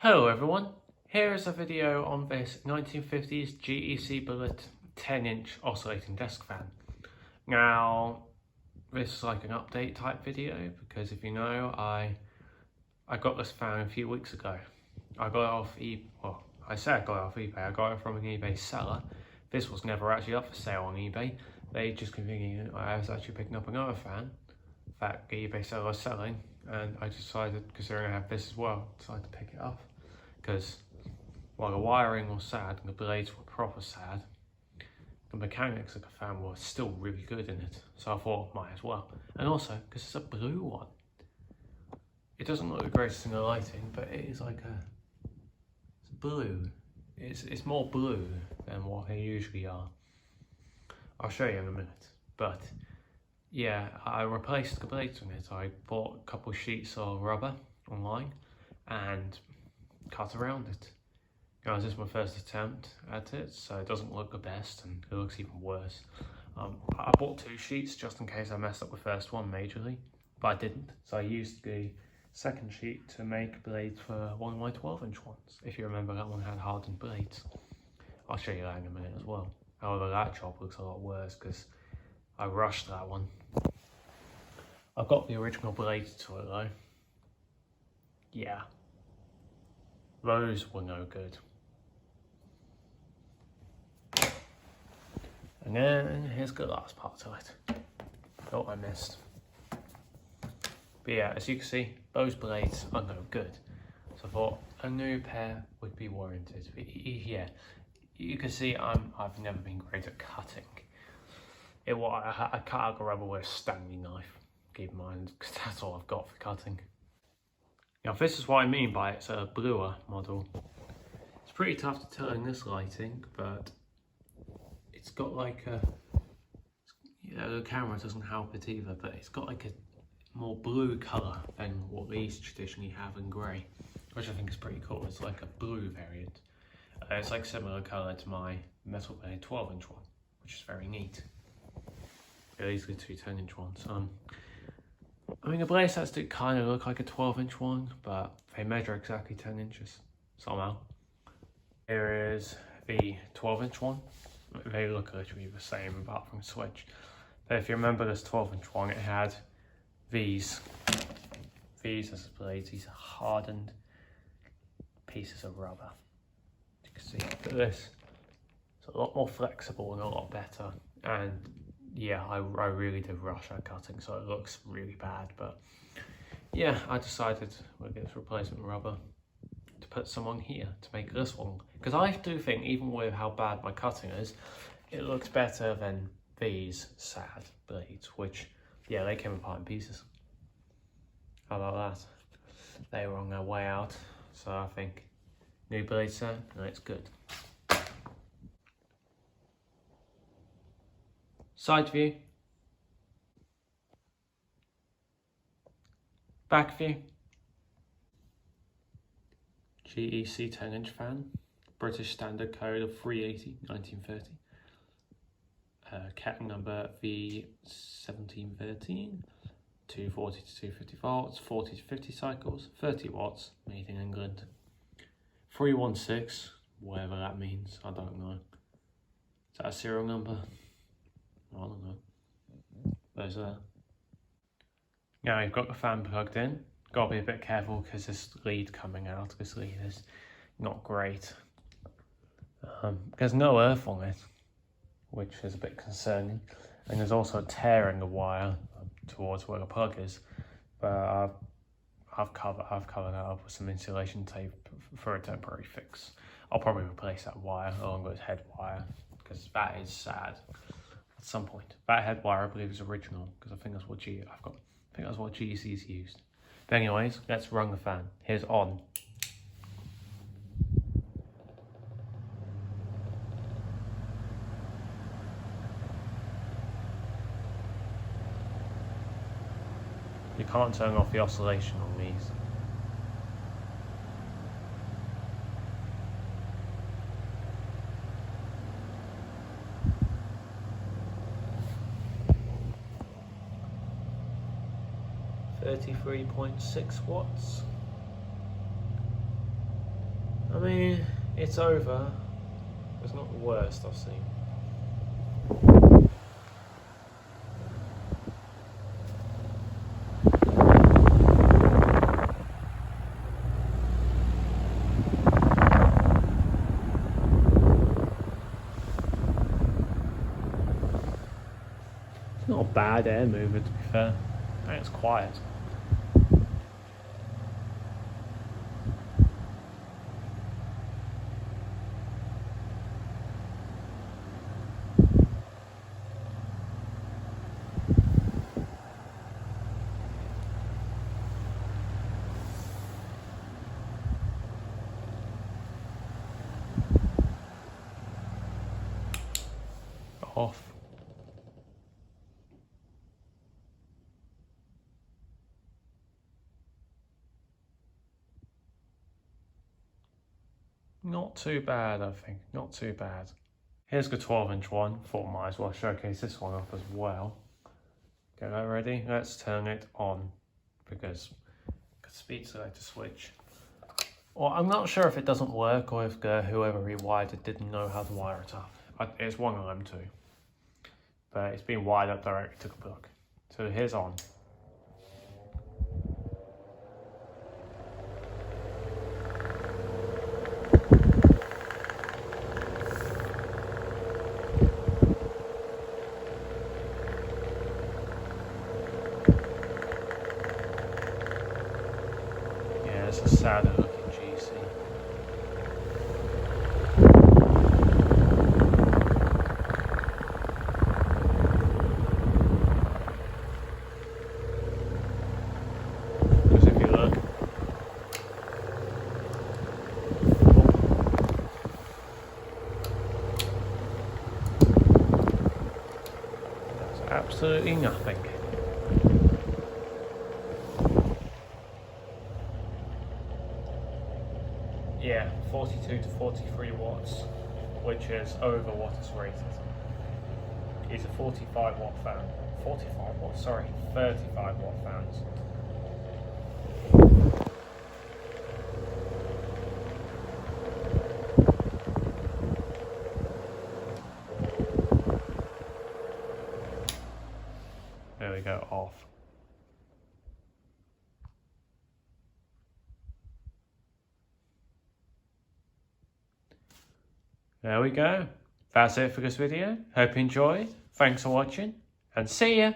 Hello everyone, here is a video on this 1950s GEC Bullet 10-inch oscillating desk fan. Now, this is like an update type video because if you know, I got this fan a few weeks ago. I got it off I got it off eBay, I got it from an eBay seller. This was never actually up for sale on eBay. They just conveniently, I was actually picking up another fan that the eBay seller was selling, and I decided, considering I have this as well, decided to pick it up. Because while the wiring was sad and the blades were proper sad, the mechanics of the fan were still really good in it. So I thought, might as well. And also, because it's a blue one. It doesn't look the greatest in the lighting, but it is like it's blue. It's more blue than what they usually are. I'll show you in a minute. But yeah, I replaced the blades on it. I bought a couple of sheets of rubber online and cut around it. Guys, this is my first attempt at it, so it doesn't look the best and it looks even worse. I bought 2 sheets just in case I messed up the first one majorly, but I didn't. So I used the second sheet to make blades for one of my 12-inch ones. If you remember, that one had hardened blades. I'll show you that in a minute as well. However, that job looks a lot worse because I rushed that one. I've got the original blades to it though. Yeah. Those were no good. And then here's the last part to it. Oh, I missed. But yeah, as you can see, those blades are no good. So I thought a new pair would be warranted. But yeah, you can see I've never been great at cutting. I cut out the rubber with a Stanley knife. Keep in mind, because that's all I've got for cutting. Now this is what I mean by it's a bluer model. It's pretty tough to tell in this lighting, but it's got like the camera doesn't help it either, but it's got like a more blue colour than what these traditionally have in grey, which I think is pretty cool. It's like a blue variant. It's like similar colour to my Metal Blade 12-inch one, which is very neat. Yeah, these are the 2 10-inch ones. I mean, the blade sets do kind of look like a 12-inch one, but they measure exactly 10 inches, somehow. Here is the 12-inch one. They look literally the same apart from the switch. But if you remember this 12-inch one, it had these as blades, these hardened pieces of rubber. You can see, look at this. It's a lot more flexible and a lot better. And yeah, I really did rush our cutting, so it looks really bad, but yeah, I decided we'll get this replacement rubber to put some on here to make this one, because I do think, even with how bad my cutting is, it looks better than these sad blades, which, yeah, they came apart in pieces. How about that? They were on their way out, so I think new blade set, and it's good. Side view, back view, GEC 10-inch fan, British Standard Code of 380, 1930, cat number V1713, 240 to 250 volts, 40 to 50 cycles, 30 watts, made in England, 316, whatever that means, I don't know. Is that a serial number? I don't know. There's now you've got the fan plugged in. Gotta be a bit careful because this lead coming out, this lead is not great. There's no earth on it, which is a bit concerning. And there's also a tear in the wire towards where the plug is. But I've covered that up with some insulation tape for a temporary fix. I'll probably replace that wire along with head wire, because that is sad. At some point, that head wire I believe is original, because I think that's what GEC's used. But anyways, let's run the fan. Here's on. You can't turn off the oscillation on these. .6 watts. I mean, it's over. It's not the worst I've seen. Not a bad air movement, to be fair. I think it's quiet. Off. Not too bad, I think. Not too bad. Here's the 12-inch one. Thought might as well showcase this one up as well. Get that ready. Let's turn it on because speed selector switch. Well, I'm not sure if it doesn't work or if whoever rewired it didn't know how to wire it up. It's one of them too. But it's been wired up directly to the plug. So here's on. Yeah, it's a sadder looking GEC. Because if you look, that's absolutely nothing. Yeah, 42 to 43 watts, which is over what it's rated. It's a 45 watt fan. 45 watts, sorry, 35 watt fans. There we go, off. There we go. That's it for this video. Hope you enjoyed. Thanks for watching and see ya.